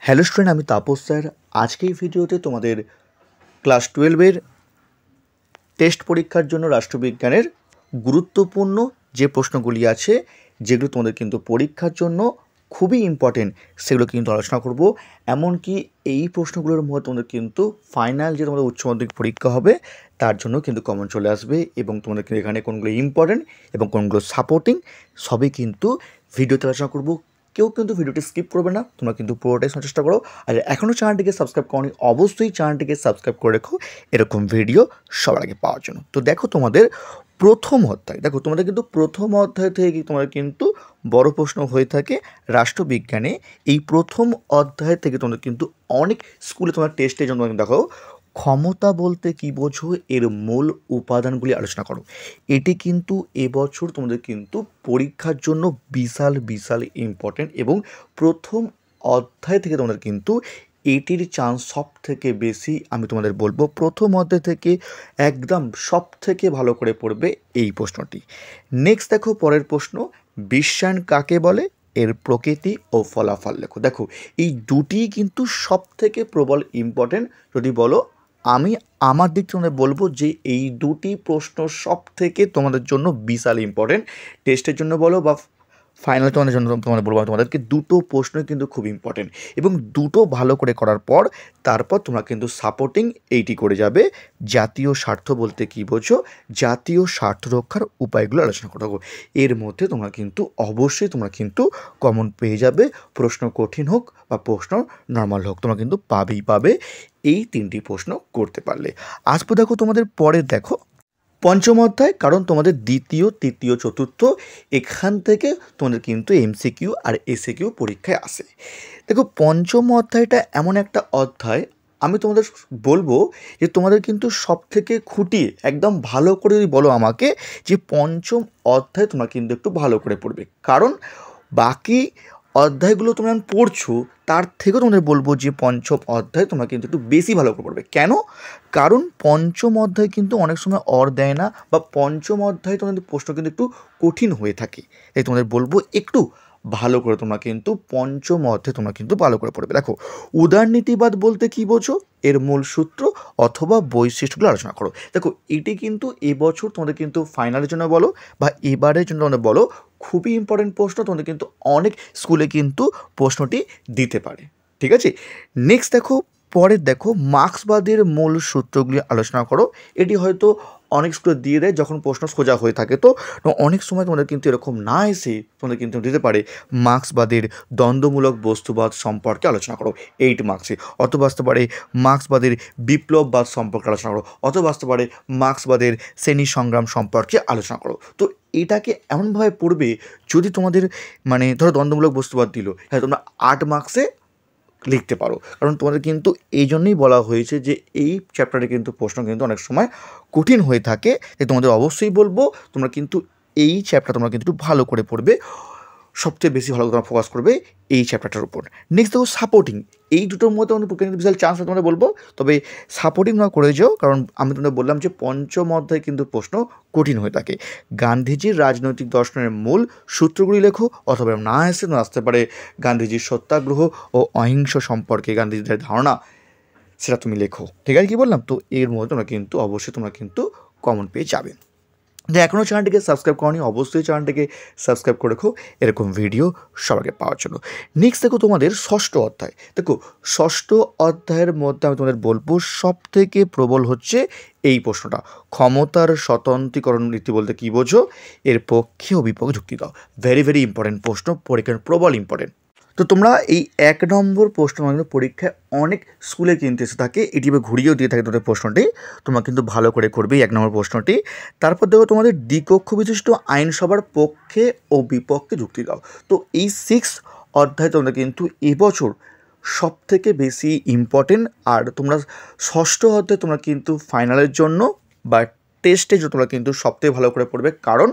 Hello student, আমি Tapas sir. আজকে এই ভিডিওতে তোমাদের ক্লাস 12-এর টেস্ট পরীক্ষার জন্য রাষ্ট্রবিজ্ঞানের গুরুত্বপূর্ণ যে প্রশ্নগুলি আছে, যেগুলো তোমাদের কিন্তু পরীক্ষার জন্য খুবই ইম্পর্টেন্ট, সেগুলো কিন্তু আলোচনা করব। এমনকি এই প্রশ্নগুলোর মধ্যে তোমাদের কিন্তু ফাইনাল যে তোমাদের উচ্চ মাধ্যমিক পরীক্ষা হবে তার জন্য কিন্তু কমন চলে আসবে, এবং তোমাদের কিন্তু এখানে কোনগুলো ইম্পর্টেন্ট এবং কোনগুলো সাপোর্টিং সবই কিন্তু ভিডিওতে আলোচনা করব। কেউ কিন্তু ভিডিওটি স্কিপ করবে না, তোমরা কিন্তু পুরোটাই শোনার চেষ্টা করো। আর এখনও চ্যানেলটিকে সাবস্ক্রাইব করোনি, অবশ্যই চ্যানেলটিকে সাবস্ক্রাইব করে রেখো এরকম ভিডিও সবার আগে পাওয়ার জন্য। তো দেখো, তোমাদের প্রথম অধ্যায়, দেখো তোমাদের কিন্তু প্রথম অধ্যায় থেকে তোমাদের কিন্তু বড় প্রশ্ন হয়ে থাকে রাষ্ট্রবিজ্ঞানে। এই প্রথম অধ্যায় থেকে তোমাদের কিন্তু অনেক স্কুলে তোমার টেস্টের জন্য দেখো, ক্ষমতা বলতে কী বোঝো, এর মূল উপাদানগুলি আলোচনা করো। এটি কিন্তু এবছর তোমাদের কিন্তু পরীক্ষার জন্য বিশাল বিশাল ইম্পর্টেন্ট, এবং প্রথম অধ্যায় থেকে তোমাদের কিন্তু এটির চান্স সব থেকে বেশি। আমি তোমাদের বলবো প্রথম অধ্যায় থেকে একদম সব থেকে ভালো করে পড়বে এই প্রশ্নটি। নেক্সট দেখো, পরের প্রশ্ন, বিশ্বায়ন কাকে বলে, এর প্রকৃতি ও ফলাফল লেখো। দেখো, এই দুটি কিন্তু সব থেকে প্রবল ইম্পর্টেন্ট। যদি বলো, আমি আমার দিক থেকে বলবো যে এই দুটি প্রশ্ন সব থেকে তোমাদের জন্য বিশাল ইম্পর্টেন্ট। টেস্টের জন্য বলো বা ফাইনাল তোমাদের জন্য তোমাদের বলবো, তোমাদেরকে দুটো প্রশ্নই কিন্তু খুব ইম্পর্টেন্ট, এবং দুটো ভালো করে করার পর তারপর তোমরা কিন্তু সাপোর্টিং এইটি করে যাবে। জাতীয় স্বার্থ বলতে কী বোঝো, জাতীয় স্বার্থ রক্ষার উপায়গুলো আলোচনা করতে হবে। এর মধ্যে তোমরা কিন্তু অবশ্যই তোমরা কিন্তু কমন পেয়ে যাবে। প্রশ্ন কঠিন হোক বা প্রশ্ন নর্মাল হোক, তোমরা কিন্তু পাবে এই তিনটি প্রশ্ন করতে পারলে। আসবো দেখো তোমাদের পরে, দেখো পঞ্চম অধ্যায়, কারণ তোমাদের দ্বিতীয়, তৃতীয়, চতুর্থ এখান থেকে তোমাদের কিন্তু এমসিকিউ আর এসিকিউ পরীক্ষায় আসে। দেখো, পঞ্চম অধ্যায়টা এমন একটা অধ্যায়, আমি তোমাদের বলবো যে তোমাদের কিন্তু সব থেকে খুঁটিয়ে একদম ভালো করে যদি বলো আমাকে, যে পঞ্চম অধ্যায় তোমরা কিন্তু একটু ভালো করে পড়বে। কারণ বাকি অধ্যায়গুলো তোমরা পড়ছো, তার থেকেও তোমাদের বলবো যে পঞ্চম অধ্যায় তোমরা কিন্তু একটু বেশি ভালো করে পড়বে। কেন? কারণ পঞ্চম অধ্যায় কিন্তু অনেক সময় দেয় না, বা পঞ্চম অধ্যায় তোমাদের প্রশ্ন কিন্তু একটু কঠিন হয়ে থাকে। তাই তোমাদের বলবো একটু ভালো করে তোমরা কিন্তু পঞ্চম অধ্যায় তোমরা কিন্তু ভালো করে পড়বে। দেখো, উদারনীতিবাদ বলতে কী বোঝো, এর মূল সূত্র অথবা বৈশিষ্ট্যগুলো আলোচনা করো। দেখো, এটি কিন্তু এবছর তোমাদের কিন্তু ফাইনালের জন্য বলো বা এবারের জন্য তোমাদের বলো, খুবই ইম্পর্টেন্ট প্রশ্ন। তোমাদের কিন্তু অনেক স্কুলে কিন্তু প্রশ্নটি দিতে পারে। ঠিক আছে, নেক্সট দেখো, পরের দেখো, মার্ক্সবাদের মূল সূত্রগুলি আলোচনা করো। এটি হয়তো অনেক স্কুলে দিয়ে দেয় যখন প্রশ্ন সোজা হয়ে থাকে, তো অনেক সময় তোমাদের কিন্তু এরকম না এসে তোমাদের কিন্তু দিতে পারে মার্ক্সবাদের দ্বন্দ্বমূলক বস্তুবাদ সম্পর্কে আলোচনা করো 8 মার্কসে, অথবা আসতে পারে মার্ক্সবাদের বিপ্লববাদ সম্পর্কে আলোচনা করো, অথবা আসতে পারে মার্ক্সবাদের শ্রেণী সংগ্রাম সম্পর্কে আলোচনা করো। তো এটাকে এমনভাবে পড়বে, যদি তোমাদের ধরো দ্বন্দ্বমূলক বস্তুবাদ দিল, হ্যাঁ তোমরা 8 মার্কসে লিখতে পারো। কারণ তোমাদের কিন্তু এই জন্যই বলা হয়েছে যে এই চ্যাপ্টারে কিন্তু প্রশ্ন কিন্তু অনেক সময় কঠিন হয়ে থাকে। তাই তোমাদের অবশ্যই বলবো তোমরা কিন্তু এই চ্যাপ্টার তোমরা কিন্তু ভালো করে পড়বে, সবচেয়ে বেশি ভালো তোমরা ফোকাস করবে এই চ্যাপ্টারটার উপর। নেক্সট দেখো, সাপোর্টিং। এই দুটোর মধ্যে আমাদের পরীক্ষা বিশাল চান্স তোমাদের বলবো, তবে সাপোর্টিং না করে যাও, কারণ আমি তোমাদের বললাম যে পঞ্চম অধ্যায়ে কিন্তু প্রশ্ন কঠিন হয়ে থাকে। গান্ধীজির রাজনৈতিক দর্শনের মূল সূত্রগুলি লেখো, অথবা না আসতে পারে গান্ধীজির সত্যাগ্রহ ও অহিংস সম্পর্কে গান্ধীজির ধারণা, সেটা তুমি লেখো। ঠিক আছে, কী বললাম? তো এর মধ্যে তোমরা কিন্তু অবশ্যই তোমরা কিন্তু কমন পেয়ে যাবে। যে এখনও চ্যানেলটিকে সাবস্ক্রাইব করনি, অবশ্যই চ্যানেলটিকে সাবস্ক্রাইব করে রেখো এরকম ভিডিও সবাইকে পাওয়ার জন্য। নেক্সট দেখো, তোমাদের ষষ্ঠ অধ্যায়। দেখো, ষষ্ঠ অধ্যায়ের মধ্যে আমি তোমাদের বলবো সব থেকে প্রবল হচ্ছে এই প্রশ্নটা, ক্ষমতার স্বতন্ত্রীকরণ নীতি বলতে কী বোঝো, এর পক্ষে ও বিপক্ষে যুক্তি দাও। ভেরি ভেরি ইম্পর্টেন্ট প্রশ্ন, পরীক্ষার প্রবল ইম্পর্টেন্ট। তো তোমরা এই 1 নম্বর প্রশ্ন পরীক্ষায় অনেক স্কুলে কিন্তু এসে থাকে, এটিভাবে ঘুরিয়েও দিয়ে থাকে তোমাদের প্রশ্নটি, তোমরা কিন্তু ভালো করে করবে 1 নম্বর প্রশ্নটি। তারপর দেখো, তোমাদের দ্বিকক্ষ বিশিষ্ট আইনসভার পক্ষে ও বিপক্ষে যুক্তি দাও। তো এই 6 অধ্যায় তোমরা কিন্তু এবছর সব থেকে বেশি ইম্পর্টেন্ট। আর তোমরা ষষ্ঠ অধ্যায় তোমরা কিন্তু ফাইনালের জন্য বা টেস্টের জন্য তোমরা কিন্তু সবথেকে ভালো করে পড়বে, কারণ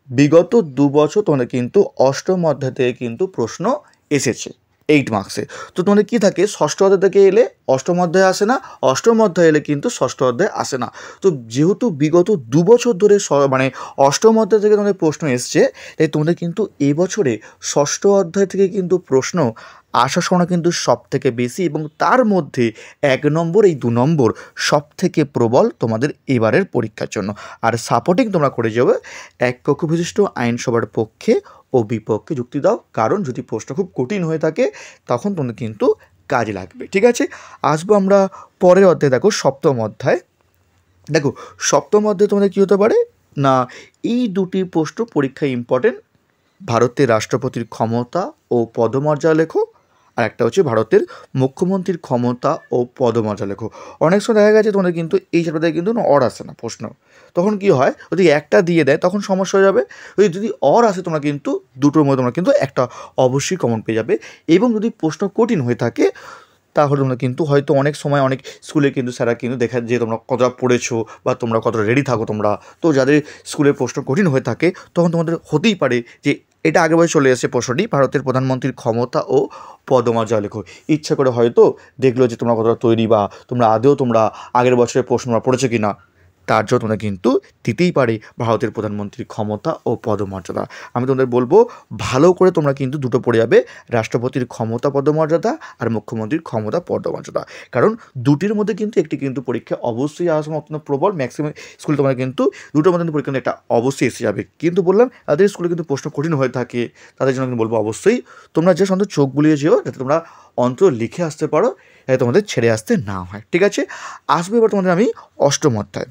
বিগত 2 বছর তোমাদের কিন্তু অষ্টম অধ্যায় থেকে কিন্তু প্রশ্ন এসেছে 8 মার্কসে। তো তোমাদের কী থাকে, ষষ্ঠ অধ্যায় থেকে এলে অষ্টম অধ্যায় আসে না, অষ্টম অধ্যায় এলে কিন্তু ষষ্ঠ অধ্যায় আসে না। তো যেহেতু বিগত 2 বছর ধরে অষ্টম অধ্যায় থেকে তোমাদের প্রশ্ন এসছে, তাই তোমাদের কিন্তু এবছরে ষষ্ঠ অধ্যায় থেকে কিন্তু প্রশ্ন আসার সম্ভাবনা কিন্তু সব থেকে বেশি, এবং তার মধ্যে 1 নম্বর এই 2 নম্বর সব থেকে প্রবল তোমাদের এবারের পরীক্ষার জন্য। আর সাপোর্টিং তোমরা করে যাবে এক কক্ষ বিশিষ্ট আইনসভার পক্ষে ও বিপক্ষে যুক্তি দাও, কারণ যদি প্রশ্ন খুব কঠিন হয়ে থাকে তখন তোমাদের কিন্তু কাজে লাগবে। ঠিক আছে, আসবো আমরা পরের অধ্যায়ে। দেখো সপ্তম অধ্যায়। দেখো সপ্তম অধ্যায়ে তোমাদের কী হতে পারে না, এই দুটি প্রশ্ন পরীক্ষায় ইম্পর্টেন্ট। ভারতের রাষ্ট্রপতির ক্ষমতা ও পদমর্যাদা লেখো, আর একটা হচ্ছে ভারতের মুখ্যমন্ত্রীর ক্ষমতা ও পদমর্যাদা লেখো। অনেক সময় দেখা গেছে তোমাদের কিন্তু এই চ্যাপ্টারে কিন্তু অর আসে না প্রশ্ন, তখন কি হয়, যদি একটা দিয়ে দেয় তখন সমস্যা হয়ে যাবে। যদি অর আসে তোমরা কিন্তু দুটোর মধ্যে তোমরা কিন্তু একটা অবশ্যই কমন পেয়ে যাবে। এবং যদি প্রশ্ন কঠিন হয়ে থাকে তাহলে তোমরা কিন্তু হয়তো অনেক সময় অনেক স্কুলে কিন্তু স্যারা কিন্তু দেখা যে তোমরা কতটা পড়েছো বা তোমরা কতটা রেডি থাকো তোমরা, তো যাদের স্কুলের প্রশ্ন কঠিন হয়ে থাকে তখন তোমাদের হতেই পারে যে এটা আগেরবার চলে এসেছে প্রশ্নটি, ভারতের প্রধানমন্ত্রীর ক্ষমতা ও পদমর্যাদা লেখো। ইচ্ছা করে হয়তো দেখলো যে তোমরা কতটা তৈরি বা তোমরা আদেও তোমরা আগের বছরের প্রশ্ন তোমরা পড়েছো কি না, তার জন্য তোমরা কিন্তু দিতেই পারে ভারতের প্রধানমন্ত্রীর ক্ষমতা ও পদমর্যাদা। আমি তোমাদের বলবো ভালো করে তোমরা কিন্তু দুটো পড়ে যাবে, রাষ্ট্রপতির ক্ষমতা পদমর্যাদা আর মুখ্যমন্ত্রীর ক্ষমতা পদমর্যাদা, কারণ দুটির মধ্যে কিন্তু একটি কিন্তু পরীক্ষা অবশ্যই আসার অত্যন্ত প্রবল। ম্যাক্সিমাম স্কুলে তোমরা কিন্তু দুটোর মধ্যে পরীক্ষা একটা অবশ্যই এসে যাবে। কিন্তু বললাম তাদের স্কুলে কিন্তু প্রশ্ন কঠিন হয়ে থাকে, তাদের জন্য কিন্তু বলবো অবশ্যই তোমরা যে সন্ধ্যে চোখ বুলিয়ে যেও, যাতে তোমরা অন্তত লিখে আসতে পারো, যাতে তোমাদের ছেড়ে আসতে না হয়। ঠিক আছে, আসবে এবার তোমাদের আমি অষ্টম অধ্যায়।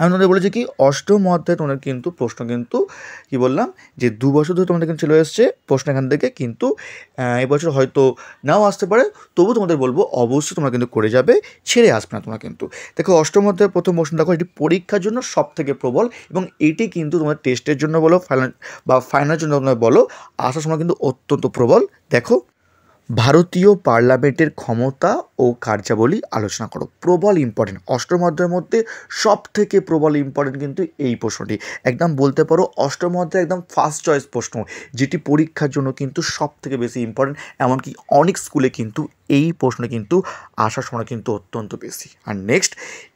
আমি তোমাদের বলেছি কি অষ্টম অধ্যায়ে তোমাদের কিন্তু প্রশ্ন কিন্তু কী বললাম যে 2 বছর ধরে তোমাদের কিন্তু চলে এসছে প্রশ্ন এখান থেকে, কিন্তু এবছর হয়তো নাও আসতে পারে, তবু তোমাদের বলবো অবশ্যই তোমরা কিন্তু করে যাবে, ছেড়ে আসবে না তোমরা কিন্তু। দেখো অষ্টম অধ্যায়ের প্রথম প্রশ্ন দেখো, এটি পরীক্ষার জন্য সব থেকে প্রবল, এবং এটি কিন্তু তোমার টেস্টের জন্য বলো ফাইনালের জন্য তোমরা বলো আসার সময় কিন্তু অত্যন্ত প্রবল। দেখো ভারতীয় পার্লামেন্টের ক্ষমতা ও কার্যাবলী আলোচনা করো। প্রবল ইম্পর্টেন্ট, অষ্টম অধ্যায়ের মধ্যে সব থেকে প্রবল ইম্পর্টেন্ট কিন্তু এই প্রশ্নটি, একদম বলতে পারো অষ্টম অধ্যায় একদম ফার্স্ট চয়েস প্রশ্ন, যেটি পরীক্ষার জন্য কিন্তু সব থেকে বেশি ইম্পর্টেন্ট। এমনকি অনেক স্কুলে কিন্তু এই প্রশ্ন কিন্তু আসার সময় কিন্তু অত্যন্ত বেশি। আর নেক্সট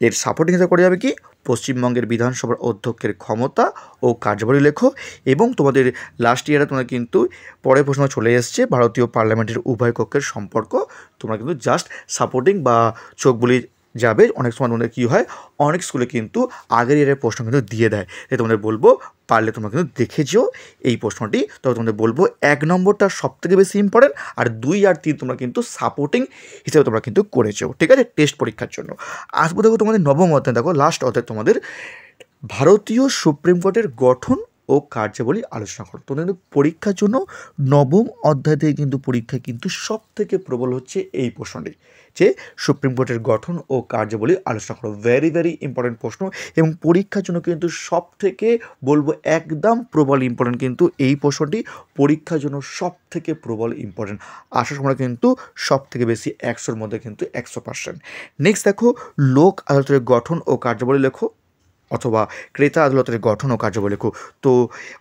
এর সাপোর্টিং করে যাবে কি পশ্চিমবঙ্গের বিধানসভার অধ্যক্ষের ক্ষমতা ও কার্যাবলী লেখো। এবং তোমাদের লাস্ট ইয়ারে তোমরা কিন্তু পরের প্রশ্ন চলে এসছে ভারতীয় পার্লামেন্টের উভয় কক্ষের সম্পর্ক, তোমরা কিন্তু জাস্ট সাপোর্টিং বা চোখ বলি যাবে। অনেক সময় তোমাদের কী হয়, অনেক স্কুলে কিন্তু আগের ইয়ারের প্রশ্ন কিন্তু দিয়ে দেয়, তাই তোমাদের বলবো পারলে তোমরা কিন্তু দেখে যেও এই প্রশ্নটি। তবে তোমাদের বলবো 1 নম্বরটা সব থেকে বেশি ইম্পর্টেন্ট, আর 2 আর 3 তোমরা কিন্তু সাপোর্টিং হিসেবে তোমরা কিন্তু করেছো। ঠিক আছে, টেস্ট পরীক্ষার জন্য আসবো। দেখো তোমাদের নবম অধ্যায়, দেখো লাস্ট অধ্যায় তোমাদের ভারতীয় সুপ্রিম কোর্টের গঠন ও কার্যাবলী আলোচনা করো। তোমাদের কিন্তু পরীক্ষার জন্য নবম অধ্যায় থেকে কিন্তু পরীক্ষা কিন্তু সব থেকে প্রবল হচ্ছে এই প্রশ্নটি, যে সুপ্রিম কোর্টের গঠন ও কার্যাবলী আলোচনা করো। ভেরি ভেরি ইম্পর্টেন্ট প্রশ্ন, এবং পরীক্ষার জন্য কিন্তু সব থেকে বলবো একদম প্রবল ইম্পর্টেন্ট কিন্তু এই প্রশ্নটি, পরীক্ষার জন্য সব থেকে প্রবল ইম্পর্টেন্ট। আসার সময় কিন্তু সব থেকে বেশি 100-র মধ্যে কিন্তু 100%। নেক্সট দেখো লোক আদালতের গঠন ও কার্যাবলী লেখো, অথবা ক্রেতা আদালতের গঠন ও কার্যাবলী লেখো। তো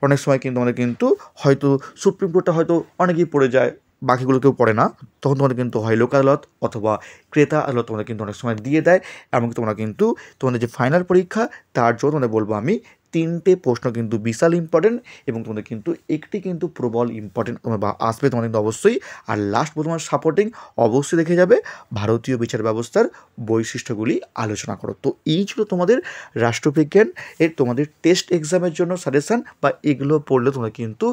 অনেক সময় কিন্তু আমাদের কিন্তু হয়তো সুপ্রিম কোর্টটা হয়তো অনেকেই পড়ে যায়, বাকিগুলো কেউ পড়ে না, তখন তোমাদের কিন্তু হয় লোক আদালত অথবা ক্রেতা আদালত তোমাদের কিন্তু অনেক সময় দিয়ে দেয়। এমনকি তোমরা কিন্তু তোমাদের যে ফাইনাল পরীক্ষা তার জন্য তোমাদের বলবো আমি 3টে প্রশ্ন কিন্তু বিশাল ইম্পর্টেন্ট, এবং তোমাদের কিন্তু একটি কিন্তু প্রবল ইম্পর্টেন্ট তোমরা আসবে তোমাদের কিন্তু অবশ্যই। আর লাস্ট তোমার সাপোর্টিং অবশ্যই দেখে যাবে ভারতীয় বিচার ব্যবস্থার বৈশিষ্ট্যগুলি আলোচনা করো। তো এই ছিল তোমাদের রাষ্ট্রবিজ্ঞান এর তোমাদের টেস্ট এক্সামের জন্য সাজেশান, বা এগুলো পড়লে তোমরা কিন্তু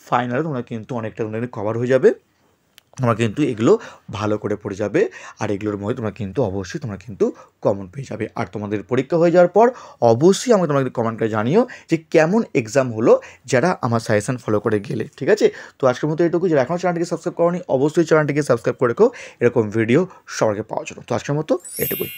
ফাইনালে তোমরা কিন্তু অনেকটা তোমাদের কভার হয়ে যাবে, তোমরা কিন্তু এগুলো ভালো করে পড়ে যাবে, আর এগুলোর মধ্যে তোমরা কিন্তু অবশ্যই তোমরা কিন্তু কমন পেয়ে যাবে। আর তোমাদের পরীক্ষা হয়ে যাওয়ার পর অবশ্যই আমাকে তোমাদের কমেন্ট করে জানিও যে কেমন এক্সাম হলো যারা আমার সাজেশন ফলো করে গেলে। ঠিক আছে, তো আজকের মতো এটুকু, যারা এখনও চ্যানেলটিকে সাবস্ক্রাইব করোনি অবশ্যই চ্যানেলটিকে সাবস্ক্রাইব করে রেখো এরকম ভিডিও সবাইকে পাওয়ার জন্য। তো আজকের মতো এটুকুই।